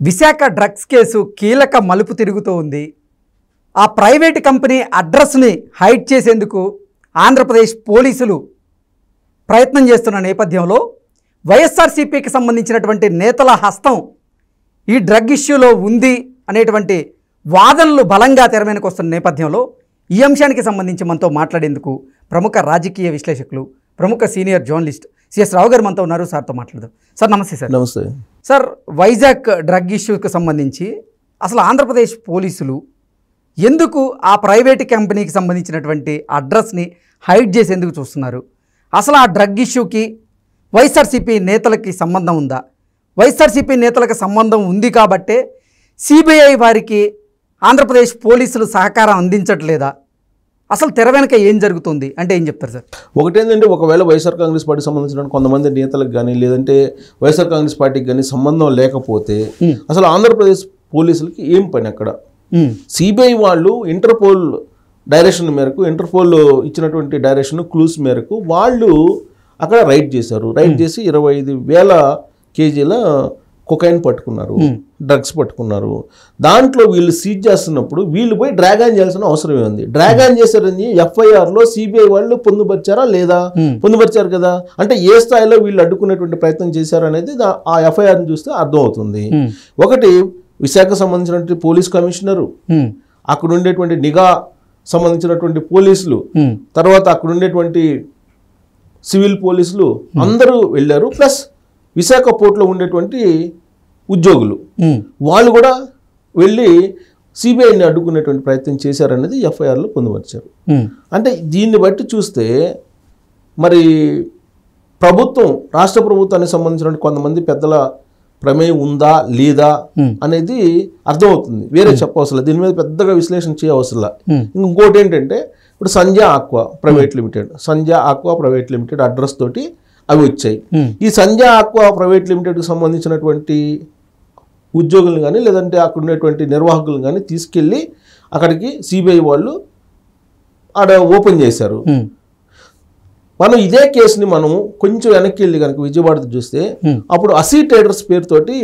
Visakha drugs case కీలక మలుపు తిరుగుతూ ఉంది. ఆ ప్రైవేట్ కంపెనీ అడ్రస్ని హైడ్ చేసేందుకు ఆంధ్రప్రదేశ్ పోలీసులు ప్రయత్నం చేస్తున్న నేపథ్యంలో వైఎస్ఆర్సీపీకి సంబంధించినటువంటి నేతల హస్తం ఈ డ్రగ్ ఇష్యూలో ఉంది అనేటువంటి వాదనలు బలంగా తెరమీదకు వస్తున్న నేపథ్యంలో ఈ అంశానికి సంబంధించి మనతో మాట్లాడేందుకు ప్రముఖ రాజకీయ విశ్లేషకులు, ప్రముఖ సీనియర్ జర్నలిస్ట్ సిఎస్ రావు గారు మనతో ఉన్నారు. సార్తో మాట్లాడదాం. సార్ నమస్తే. సార్ నమస్తే. సార్, వైజాగ్ డ్రగ్ ఇష్యూకి సంబంధించి అసలు ఆంధ్రప్రదేశ్ పోలీసులు ఎందుకు ఆ ప్రైవేట్ కంపెనీకి సంబంధించినటువంటి అడ్రస్ని హైడ్ చేసేందుకు చూస్తున్నారు? అసలు ఆ డ్రగ్ ఇష్యూకి వైఎస్ఆర్సీపీ నేతలకి సంబంధం ఉందా? వైఎస్ఆర్సీపీ నేతలకు సంబంధం ఉంది కాబట్టే సిబిఐ వారికి ఆంధ్రప్రదేశ్ పోలీసులు సహకారం అందించట్లేదా? అసలు తెర వెనక ఏం జరుగుతుంది అంటే ఏం చెప్తారు సార్? ఒకటేంటంటే, ఒకవేళ వైఎస్ఆర్ కాంగ్రెస్ పార్టీకి సంబంధించిన కొంతమంది నేతలకు కానీ, లేదంటే వైఎస్ఆర్ కాంగ్రెస్ పార్టీకి కానీ సంబంధం లేకపోతే అసలు ఆంధ్రప్రదేశ్ పోలీసులకి ఏం పని అక్కడ? సిబిఐ వాళ్ళు ఇంటర్పోల్ డైరెక్షన్ మేరకు, ఇంటర్పోల్ ఇచ్చినటువంటి డైరెక్షన్ క్లూస్ మేరకు వాళ్ళు అక్కడ రైడ్ చేశారు. రైడ్ చేసి 25,000 కేజీల కొకైన్ పట్టుకున్నారు, డ్రగ్స్ పట్టుకున్నారు. దాంట్లో వీళ్ళు సీజ్ చేస్తున్నప్పుడు వీళ్ళు పోయి డ్రాగ్ ఆన్ చేయాల్సిన అవసరం ఉంది. డ్రాగ్ ఆన్ చేశారని ఎఫ్ఐఆర్లో సిబిఐ వాళ్ళు పొందుపరిచారా లేదా? పొందుపరిచారు కదా. అంటే ఏ స్థాయిలో వీళ్ళు అడ్డుకునేటువంటి ప్రయత్నం చేశారు అనేది ఆ ఎఫ్ఐఆర్ని చూస్తే అర్థమవుతుంది. ఒకటి, విశాఖ సంబంధించినటువంటి పోలీస్ కమిషనరు, అక్కడ ఉండేటువంటి నిఘా సంబంధించినటువంటి పోలీసులు, తర్వాత అక్కడ ఉండేటువంటి సివిల్ పోలీసులు అందరూ వెళ్ళారు. ప్లస్ విశాఖ పోర్ట్లో ఉండేటువంటి ఉద్యోగులు వాళ్ళు కూడా వెళ్ళి సిబిఐని అడ్డుకునేటువంటి ప్రయత్నం చేశారనేది ఎఫ్ఐఆర్లో పొందుపరిచారు. అంటే దీన్ని బట్టి చూస్తే మరి ప్రభుత్వం, రాష్ట్ర ప్రభుత్వానికి సంబంధించిన కొంతమంది పెద్దల ప్రమేయం ఉందా లేదా అనేది అర్థమవుతుంది. వేరే చెప్పవసరం, దీని మీద పెద్దగా విశ్లేషణ చేయవసరం. ఇంకోటి ఏంటంటే, ఇప్పుడు Sanjay aqua private limited address తోటి అవి వచ్చాయి. ఈ సంజయ్ ఆక్వా ప్రైవేట్ లిమిటెడ్కి సంబంధించినటువంటి ఉద్యోగులను కానీ, లేదంటే అక్కడ ఉండేటువంటి నిర్వాహకులను కానీ తీసుకెళ్ళి అక్కడికి సిబిఐ వాళ్ళు ఆడ ఓపెన్ చేశారు. మనం ఇదే కేసుని మనము కొంచెం వెనక్కి వెళ్ళి కనుక విజయవాడ చూస్తే, అప్పుడు అసీ ట్రేడర్స్ పేరుతోటి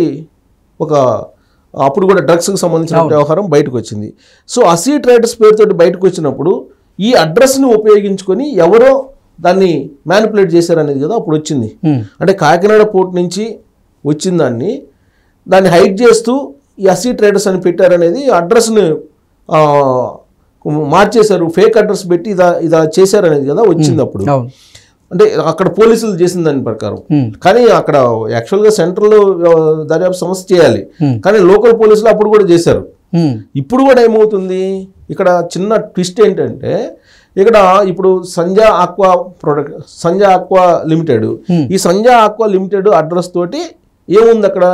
అప్పుడు కూడా డ్రగ్స్కి సంబంధించిన వ్యవహారం బయటకు వచ్చింది. సో అసీ ట్రేడర్స్ పేరుతోటి బయటకు వచ్చినప్పుడు ఈ అడ్రస్ని ఉపయోగించుకొని ఎవరో దాన్ని మ్యానిపులేట్ చేశారనేది కదా అప్పుడు వచ్చింది. అంటే కాకినాడ పోర్ట్ నుంచి వచ్చిన దాన్ని హైడ్ చేస్తూ ఈ అసీ ట్రేడర్స్ అని పెట్టారనేది, అడ్రస్ని మార్చేశారు, ఫేక్ అడ్రస్ పెట్టి ఇదా చేశారనేది కదా వచ్చింది అప్పుడు. అంటే అక్కడ పోలీసులు చేసిన దాని ప్రకారం. కానీ అక్కడ యాక్చువల్గా సెంట్రల్ దర్యాప్తు సంస్థ చేయాలి, కానీ లోకల్ పోలీసులు అప్పుడు కూడా చేశారు. ఇప్పుడు కూడా ఏమవుతుంది, ఇక్కడ చిన్న ట్విస్ట్ ఏంటంటే, ఇక్కడ ఇప్పుడు సంజయ్ ఆక్వా లిమిటెడ్, ఈ సంజయ్ ఆక్వా లిమిటెడ్ అడ్రస్ తోటి ఏముంది, అక్కడ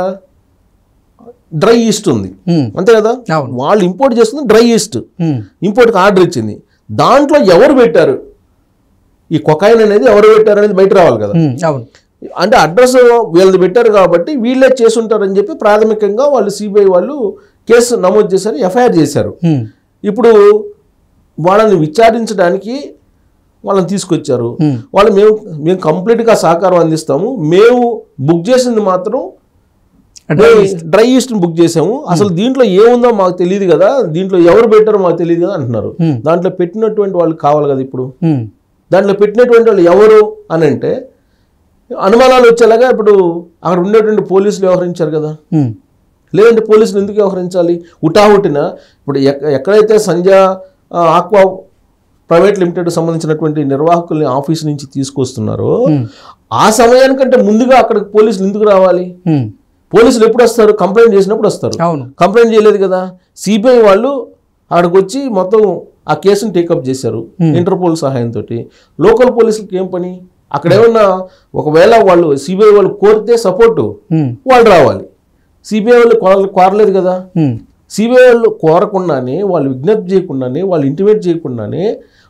డ్రై ఈస్ట్ ఉంది, అంతే కదా. వాళ్ళు ఇంపోర్ట్ చేస్తుంది డ్రై ఈస్ట్, ఇంపోర్ట్కి ఆర్డర్ ఇచ్చింది. దాంట్లో ఎవరు పెట్టారు ఈ కొకైన్ అనేది, ఎవరు పెట్టారు అనేది బయట రావాలి కదా. అంటే అడ్రస్ వీళ్ళది పెట్టారు కాబట్టి వీళ్ళే చేసుంటారని చెప్పి ప్రాథమికంగా వాళ్ళు సిబిఐ వాళ్ళు కేసు నమోదు చేశారు, ఎఫ్ఐఆర్ చేశారు. ఇప్పుడు వాళ్ళని విచారించడానికి వాళ్ళని తీసుకొచ్చారు. వాళ్ళు మేము కంప్లీట్గా సహకారం అందిస్తాము, మేము బుక్ చేసింది మాత్రం డ్రై ఈస్ట్ని బుక్ చేసాము, అసలు దీంట్లో ఏముందో మాకు తెలియదు కదా, దీంట్లో ఎవరు పెట్టారో మాకు తెలియదు కదా అంటున్నారు. దాంట్లో పెట్టినటువంటి వాళ్ళు కావాలి కదా. ఇప్పుడు దాంట్లో పెట్టినటువంటి వాళ్ళు ఎవరు అని అంటే అనుమానాలు వచ్చేలాగా ఇప్పుడు అక్కడ ఉండేటువంటి పోలీసులు వ్యవహరించారు కదా. లేదంటే పోలీసులు ఎందుకు వ్యవహరించాలి? హుటాహుటిన ఇప్పుడు ఎక్కడైతే సంజయ్ ఆక్వా ప్రైవేట్ లిమిటెడ్ సంబంధించినటువంటి నిర్వాహకుల్ని ఆఫీస్ నుంచి తీసుకొస్తున్నారో ఆ సమయానికంటే ముందుగా అక్కడికి పోలీసులు ఎందుకు రావాలి? పోలీసులు ఎప్పుడు వస్తారు? కంప్లైంట్ చేసినప్పుడు వస్తారు. కంప్లైంట్ చేయలేదు కదా. సిబిఐ వాళ్ళు అక్కడికి వచ్చి మొత్తం ఆ కేసును టేకప్ చేశారు ఇంటర్పోల్ సహాయంతో. లోకల్ పోలీసులకి ఏం పని? అక్కడ ఏమన్నా ఒకవేళ వాళ్ళు సిబిఐ వాళ్ళు కోరితే సపోర్టు వాళ్ళు రావాలి. సిబిఐ వాళ్ళు కోరలేదు కదా. సిబిఐ వాళ్ళు కోరకుండానే, వాళ్ళు విజ్ఞప్తి చేయకుండానే, వాళ్ళు ఇంటిమేట్ చేయకుండానే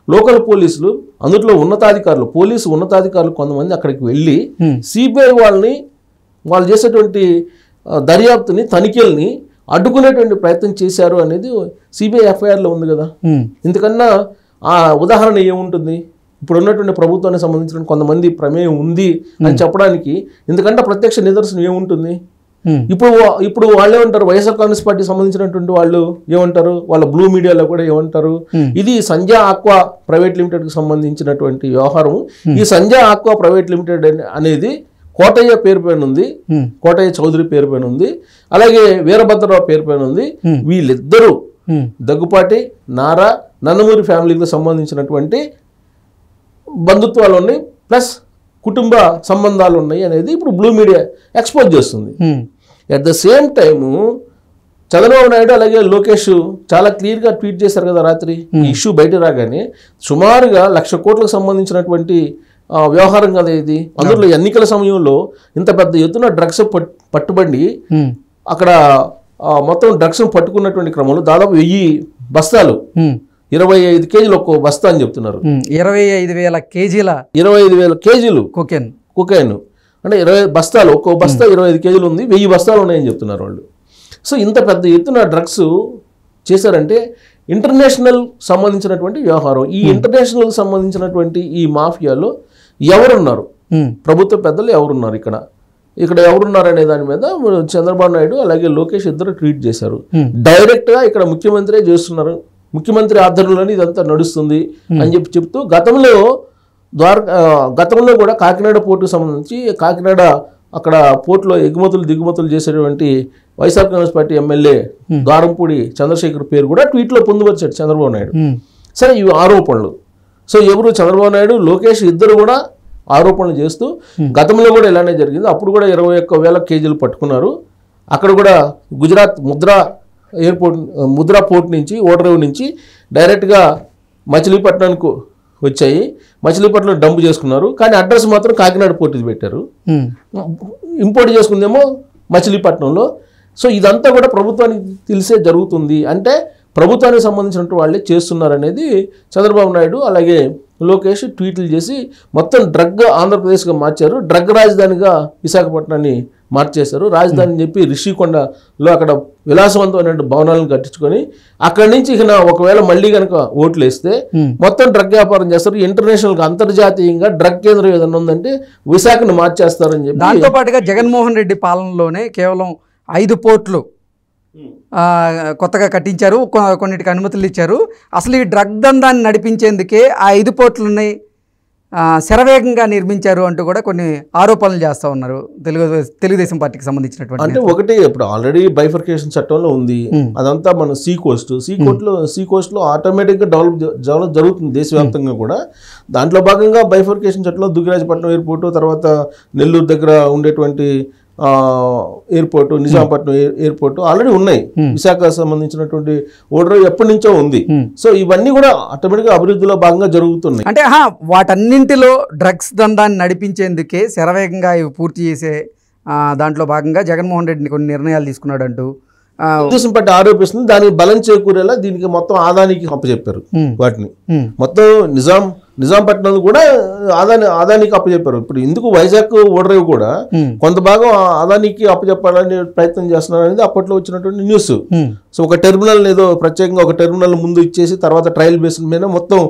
లోకల్ పోలీసులు, అందులో పోలీసు ఉన్నతాధికారులు కొంతమంది అక్కడికి వెళ్ళి సిబిఐ వాళ్ళు చేసేటువంటి దర్యాప్తుని, తనిఖీలని అడ్డుకునేటువంటి ప్రయత్నం చేశారు అనేది సిబిఐ ఎఫ్ఐఆర్లో ఉంది కదా. ఇంతకన్నా ఆ ఉదాహరణ ఏముంటుంది? ఇప్పుడు ఉన్నటువంటి ప్రభుత్వానికి సంబంధించిన కొంతమంది ప్రమేయం ఉంది అని చెప్పడానికి ఇంతకంటే ప్రత్యక్ష నిదర్శనం ఏముంటుంది? ఇప్పుడు వాళ్ళు ఏమంటారు, వైఎస్ఆర్ కాంగ్రెస్ పార్టీ సంబంధించినటువంటి వాళ్ళు ఏమంటారు, వాళ్ళ బ్లూ మీడియాలో కూడా ఏమంటారు, ఇది సంజయ్ ఆక్వా ప్రైవేట్ లిమిటెడ్ కి సంబంధించినటువంటి వ్యవహారం. ఈ సంజయ్ ఆక్వా ప్రైవేట్ లిమిటెడ్ అనేది కోటయ్య పేరు పైన ఉంది, కోటయ్య చౌదరి పేరు పైన ఉంది, అలాగే వీరభద్రరావు పేరు పైన ఉంది. వీళ్ళిద్దరూ దగ్గుపాటి నారా నందమూరి ఫ్యామిలీకి సంబంధించినటువంటి బంధుత్వాలు ఉన్నాయి, ప్లస్ కుటుంబ సంబంధాలు ఉన్నాయి అనేది ఇప్పుడు బ్లూ మీడియా ఎక్స్పోజ్ చేస్తుంది. At the same time Chandrababu Naidu అలాగే లోకేష్ చాలా క్లియర్గా ట్వీట్ చేశారు కదా రాత్రి, ఈ ఇష్యూ బయట రాగానే. సుమారుగా 1,00,000 కోట్లకు సంబంధించినటువంటి వ్యవహారం కదా ఇది. అందులో ఎన్నికల సమయంలో ఇంత పెద్ద ఎత్తున డ్రగ్స్ పట్టుబడి అక్కడ మొత్తం డ్రగ్స్ పట్టుకున్నటువంటి క్రమంలో దాదాపు 1000 బస్తాలు, 25 కేజీలు ఒక్కో బస్తా అని చెప్తున్నారు. 25,000 కేజీల 25,000 కేజీలు కొకైన్ అంటే 20 బస్తాలు, ఒక్కో బస్తా 25 కేజీలు ఉంది, 1000 బస్తాలు ఉన్నాయని చెప్తున్నారు వాళ్ళు. సో ఇంత పెద్ద ఎత్తున డ్రగ్స్ చేశారంటే ఇంటర్నేషనల్ సంబంధించినటువంటి వ్యవహారం. ఈ ఇంటర్నేషనల్ సంబంధించినటువంటి ఈ మాఫియాలో ఎవరున్నారు, ప్రభుత్వ పెద్దలు ఎవరున్నారు, ఇక్కడ ఎవరున్నారు అనే దాని మీద చంద్రబాబు నాయుడు అలాగే లోకేష్ ఇద్దరు ట్వీట్ చేశారు. డైరెక్ట్గా ఇక్కడ ముఖ్యమంత్రి చేస్తున్నారు, ముఖ్యమంత్రి ఆధ్వర్యంలోనే ఇదంతా నడుస్తుంది అని చెప్తూ గతంలో కూడా కాకినాడ పోర్టుకు సంబంధించి కాకినాడ అక్కడ పోర్టులో ఎగుమతులు దిగుమతులు చేసేటువంటి వైఎస్ఆర్ కాంగ్రెస్ పార్టీ ఎమ్మెల్యే ద్వారంపూడి చంద్రశేఖర్ పేరు కూడా ట్వీట్లో పొందుపరిచాడు చంద్రబాబు నాయుడు. సరే, ఇవి ఆరోపణలు. సో ఎవరు చంద్రబాబు నాయుడు లోకేష్ ఇద్దరు కూడా ఆరోపణలు చేస్తూ గతంలో కూడా ఇలానే జరిగింది. అప్పుడు కూడా 21,000 కేజీలు పట్టుకున్నారు. అక్కడ కూడా గుజరాత్ ముద్రా పోర్ట్ నుంచి ఓడరేవు నుంచి డైరెక్ట్గా మచిలీపట్నానికి వచ్చాయి. మచిలీపట్నం డంప్ చేసుకున్నారు, కానీ అడ్రస్ మాత్రం కాకినాడ పోర్టుది పెట్టారు. ఇంపోర్ట్ చేసుకుందేమో మచిలీపట్నంలో. సో ఇదంతా కూడా ప్రభుత్వానికి తెలిసే జరుగుతుంది, అంటే ప్రభుత్వానికి సంబంధించినటువంటి వాళ్ళే చేస్తున్నారనేది చంద్రబాబు నాయుడు అలాగే లోకేష్ ట్వీట్లు చేసి మొత్తం డ్రగ్ ఆంధ్రప్రదేశ్గా మార్చారు. డ్రగ్ రాజధానిగా విశాఖపట్నాన్ని మార్చేశారు. రాజధాని అని చెప్పి రిషికొండలో అక్కడ విలాసవంతమైన భవనాలను కట్టించుకొని అక్కడి నుంచి ఇక ఒకవేళ మళ్ళీ కనుక ఓట్లు వేస్తే మొత్తం డ్రగ్ వ్యాపారం చేస్తారు. ఇంటర్నేషనల్గా అంతర్జాతీయంగా డ్రగ్ కేంద్రం ఏదైనా ఉందంటే విశాఖను మార్చేస్తారని చెప్పి. దాంతో పాటుగా జగన్మోహన్ రెడ్డి పాలనలోనే కేవలం 5 పోర్ట్లు కొత్తగా కట్టించారు, కొన్నిటికి అనుమతులు ఇచ్చారు. అసలు ఈ డ్రగ్ దందాన్ని నడిపించేందుకే ఆ 5 పోర్ట్లని శరవేగంగా నిర్మించారు అంటూ కూడా కొన్ని ఆరోపణలు చేస్తూ ఉన్నారు తెలుగుదేశం పార్టికి సంబంధించినటువంటి. అంటే ఒకటి ఇప్పుడు ఆల్రెడీ బైఫర్కేషన్ చట్టంలో ఉంది, అదంతా మన సీ కోస్ట్లో ఆటోమేటిక్గా డెవలప్ జరుగుతుంది దేశవ్యాప్తంగా కూడా. దాంట్లో భాగంగా బైఫర్కేషన్ చట్టంలో దుగ్గిరాజపట్నం ఎయిర్పోర్టు, తర్వాత నెల్లూరు దగ్గర ఉండేటువంటి ఎయిర్పోర్టు, నిజాంపట్నం ఎయిర్పోర్టు ఆల్రెడీ ఉన్నాయి. విశాఖ సంబంధించినటువంటి ఓడరేవు ఎప్పటి నుంచో ఉంది. సో ఇవన్నీ కూడా ఆటోమేటిక్గా అభివృద్ధిలో భాగంగా జరుగుతున్నాయి. అంటే వాటన్నింటిలో డ్రగ్స్ దందాన్ని నడిపించేందుకే శరవేగంగా ఇవి పూర్తి చేసే దాంట్లో భాగంగా జగన్మోహన్ రెడ్డిని కొన్ని నిర్ణయాలు తీసుకున్నాడు అంటూ తెలుగుదేశం పార్టీ ఆరోపిస్తుంది. దానికి బలం చేకూరేలా దీనికి మొత్తం ఆదానికి అప్పచెప్పారు. వాటిని మొత్తం నిజాంపట్నం కూడా ఆదానికి అప్పచెప్పారు. ఇప్పుడు ఎందుకు వైజాగ్ ఓడరేవు కూడా కొంత భాగం ఆదానికి అప్పచెప్పాలని ప్రయత్నం చేస్తున్నారు అనేది అప్పట్లో వచ్చినటువంటి న్యూస్. సో ఒక టెర్మినల్ ఏదో ప్రత్యేకంగా ఒక టెర్మినల్ ముందు ఇచ్చేసి తర్వాత ట్రయల్ బేసిస్ మీద మొత్తం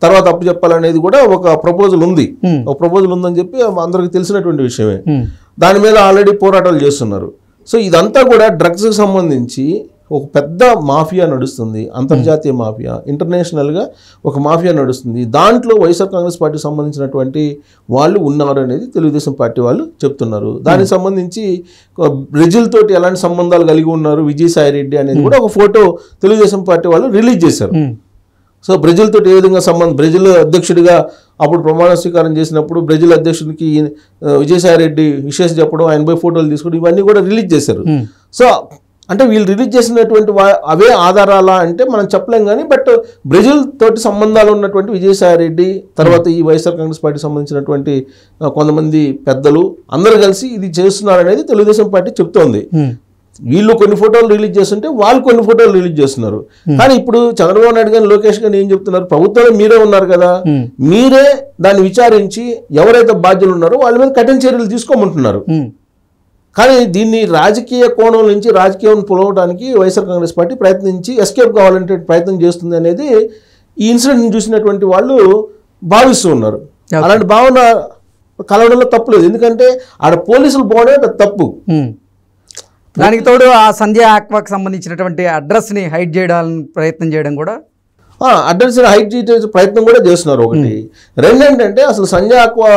తర్వాత అప్పు చెప్పాలనేది కూడా ఒక ప్రపోజల్ ఉంది. ఒక ప్రపోజల్ ఉందని చెప్పి అందరికి తెలిసినటువంటి విషయమే. దాని మీద ఆల్రెడీ పోరాటాలు చేస్తున్నారు. సో ఇదంతా కూడా డ్రగ్స్కి సంబంధించి ఒక పెద్ద మాఫియా నడుస్తుంది, అంతర్జాతీయ మాఫియా, ఇంటర్నేషనల్గా ఒక మాఫియా నడుస్తుంది. దాంట్లో వైఎస్ఆర్ కాంగ్రెస్ పార్టీకి సంబంధించినటువంటి వాళ్ళు ఉన్నారు అనేది తెలుగుదేశం పార్టీ వాళ్ళు చెప్తున్నారు. దానికి సంబంధించి బ్రెజిల్ తోటి ఎలాంటి సంబంధాలు కలిగి ఉన్నారు విజయసాయి రెడ్డి అనేది కూడా ఒక ఫోటో తెలుగుదేశం పార్టీ వాళ్ళు రిలీజ్ చేశారు. సో బ్రెజిల్ తోటి ఏ విధంగా బ్రెజిల్ అధ్యక్షుడిగా అప్పుడు ప్రమాణ స్వీకారం చేసినప్పుడు బ్రెజిల్ అధ్యక్షుడికి విజయసాయి రెడ్డి విశేష చెప్పడం, ఆయన ఫోటోలు తీసుకోవడం, ఇవన్నీ కూడా రిలీజ్ చేశారు. సో అంటే వీళ్ళు రిలీజ్ చేసినటువంటి అవే ఆధారాలా అంటే మనం చెప్పలేం కానీ, బట్ బ్రెజిల్ తోటి సంబంధాలు ఉన్నటువంటి విజయసాయి రెడ్డి, తర్వాత ఈ వైఎస్ఆర్ కాంగ్రెస్ పార్టీకి సంబంధించినటువంటి కొంతమంది పెద్దలు అందరూ కలిసి ఇది చేస్తున్నారు అనేది తెలుగుదేశం పార్టీ చెప్తోంది. వీళ్ళు కొన్ని ఫోటోలు రిలీజ్ చేస్తుంటే వాళ్ళు కొన్ని ఫోటోలు రిలీజ్ చేస్తున్నారు. కానీ ఇప్పుడు చంద్రబాబు నాయుడు గారు లోకేష్ గారు ఏం చెప్తున్నారు, ప్రభుత్వంలో మీరే ఉన్నారు కదా, మీరే దాన్ని విచారించి ఎవరైతే బాధ్యులు ఉన్నారో వాళ్ళ మీద కఠిన చర్యలు తీసుకోమంటున్నారు. కానీ దీన్ని రాజకీయ కోణం నుంచి రాజకీయం పొలవడానికి వైఎస్ఆర్ కాంగ్రెస్ పార్టీ ప్రయత్నించి ఎస్కేప్ కావాలంటే ప్రయత్నం చేస్తుంది అనేది ఈ ఇన్సిడెంట్ చూసినటువంటి వాళ్ళు భావిస్తూ ఉన్నారు. అలాంటి భావన కలవడంలో తప్పు లేదు, ఎందుకంటే ఆడ పోలీసులు పోవడమే తప్పు. దానికి తోడు ఆ సంధ్య ఆక్వాకి సంబంధించినటువంటి అడ్రస్ని హైడ్ చేయడానికి ప్రయత్నం చేయడం కూడా, అడ్రస్ హైడ్ చేసే ప్రయత్నం కూడా చేస్తున్నారు ఒకటి. రెండు ఏంటంటే అసలు సంజయ్ ఆక్వా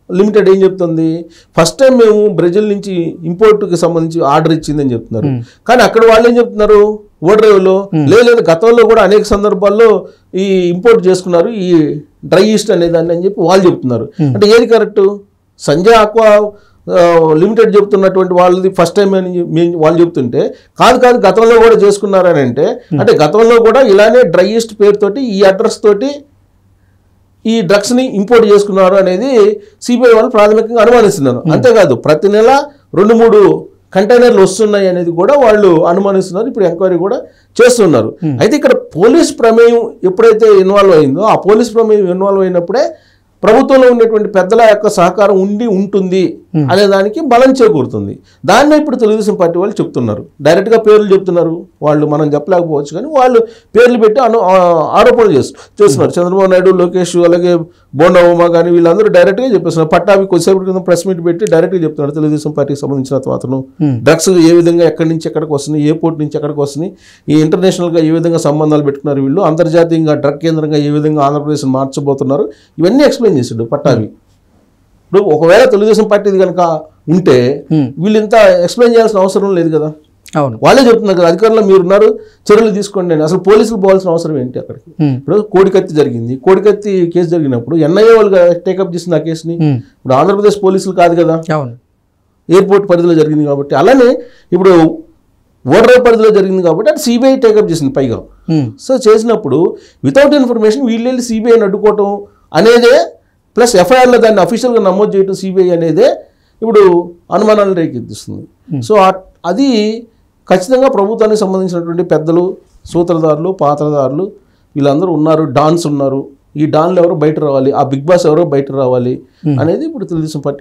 లిమిటెడ్ ఏం చెప్తుంది, ఫస్ట్ టైం మేము బ్రెజిల్ నుంచి ఇంపోర్ట్కి సంబంధించి ఆర్డర్ ఇచ్చిందని చెప్తున్నారు. కానీ అక్కడ వాళ్ళు ఏం చెప్తున్నారు, ఓడరేవులో లేదు గతంలో కూడా అనేక సందర్భాల్లో ఈ ఇంపోర్ట్ చేసుకున్నారు ఈ డ్రై ఈస్ట్ అనేదాన్ని అని చెప్పి వాళ్ళు చెప్తున్నారు. అంటే ఏది కరెక్ట్? సంజయ్ ఆక్వా లిమిటెడ్ చెప్తున్నటువంటి వాళ్ళది ఫస్ట్ టైం అని వాళ్ళు చెప్తుంటే, కాదు గతంలో కూడా చేసుకున్నారని అంటే గతంలో కూడా ఇలానే డ్రై ఈస్ట్ పేరుతోటి ఈ అడ్రస్ తోటి ఈ డ్రగ్స్ని ఇంపోర్ట్ చేసుకున్నారు అనేది సిబిఐ వాళ్ళు ప్రాథమికంగా అనుమానిస్తున్నారు. అంతేకాదు ప్రతి నెల 2-3 కంటైనర్లు వస్తున్నాయి అనేది కూడా వాళ్ళు అనుమానిస్తున్నారు. ఇప్పుడు ఎంక్వైరీ కూడా చేస్తున్నారు. అయితే ఇక్కడ పోలీస్ ప్రమేయం ఎప్పుడైతే ఇన్వాల్వ్ అయిందో, ఆ పోలీస్ ప్రమేయం ఇన్వాల్వ్ అయినప్పుడే ప్రభుత్వంలో ఉండేటువంటి పెద్దల యొక్క సహకారం ఉంటుంది అనే దానికి బలం చేకూరుతుంది. దాన్నే ఇప్పుడు తెలుగుదేశం పార్టీ వాళ్ళు చెప్తున్నారు. డైరెక్ట్గా పేర్లు చెప్తున్నారు. వాళ్ళు మనం చెప్పలేకపోవచ్చు కానీ వాళ్ళు పేర్లు పెట్టి ఆరోపణలు చేస్తున్నారు. చంద్రబాబు నాయుడు, లోకేష్, అలాగే బోండా ఉమా కానీ వీళ్ళందరూ డైరెక్ట్గా చెప్పేస్తున్నారు. పట్టాభి కొద్దిసేపటి కింద ప్రెస్ మీట్ పెట్టి డైరెక్ట్గా చెప్తున్నారు తెలుగుదేశం పార్టీకి సంబంధించిన అతను డ్రగ్స్ ఏ విధంగా ఎక్కడి నుంచి ఎక్కడికి వస్తున్నాయి, ఏ పోర్ట్ నుంచి ఎక్కడికి వస్తున్నాయి, ఈ ఇంటర్నేషనల్గా ఏ విధంగా సంబంధాలు పెట్టుకున్నారు వీళ్ళు, అంతర్జాతీయంగా డ్రగ్ కేంద్రంగా ఏ విధంగా ఆంధ్రప్రదేశ్ మార్చబోతున్నారు, ఇవన్నీ ఎక్స్ప్లెయిన్ చేసాడు పట్టాభి. ఇప్పుడు ఒకవేళ తెలుగుదేశం పార్టీది కనుక ఉంటే వీళ్ళు ఇంత ఎక్స్ప్లెయిన్ చేయాల్సిన అవసరం లేదు కదా. అవును, వాళ్ళే చెప్తున్నారు కదా, అధికారులు మీరున్నారు చర్యలు తీసుకోండి అని. అసలు పోలీసులు పోవాల్సిన అవసరం ఏంటి అక్కడికి? ఇప్పుడు కోడికత్తి జరిగింది, కోడికత్తి కేసు జరిగినప్పుడు ఎన్ఐఏ వాళ్ళు టేకప్ చేసింది ఆ కేసుని. ఇప్పుడు ఆంధ్రప్రదేశ్ పోలీసులు కాదు కదా, ఎయిర్పోర్ట్ పరిధిలో జరిగింది కాబట్టి. అలానే ఇప్పుడు ఓడరేవు పరిధిలో జరిగింది కాబట్టి అది సిబిఐ టేకప్ చేసింది పైగా. సో చేసినప్పుడు వితౌట్ ఇన్ఫర్మేషన్ వీళ్ళు వెళ్ళి సిబిఐని అడ్డుకోవటం అనేదే, ప్లస్ ఎఫ్ఐఆర్లో దాన్ని అఫీషియల్గా నమోదు చేయటం సిబిఐ అనేదే ఇప్పుడు అనుమానాలు రేకెత్తిస్తుంది. సో అది ఖచ్చితంగా ప్రభుత్వానికి సంబంధించినటువంటి పెద్దలు, సూత్రధారులు, పాత్రధారులు వీళ్ళందరూ ఉన్నారు, డాన్స్ ఉన్నారు. ఈ డాన్లు ఎవరో బయట రావాలి, ఆ బిగ్ బాస్ ఎవరో బయట రావాలి అనేది ఇప్పుడు తెలుగుదేశం పార్టీ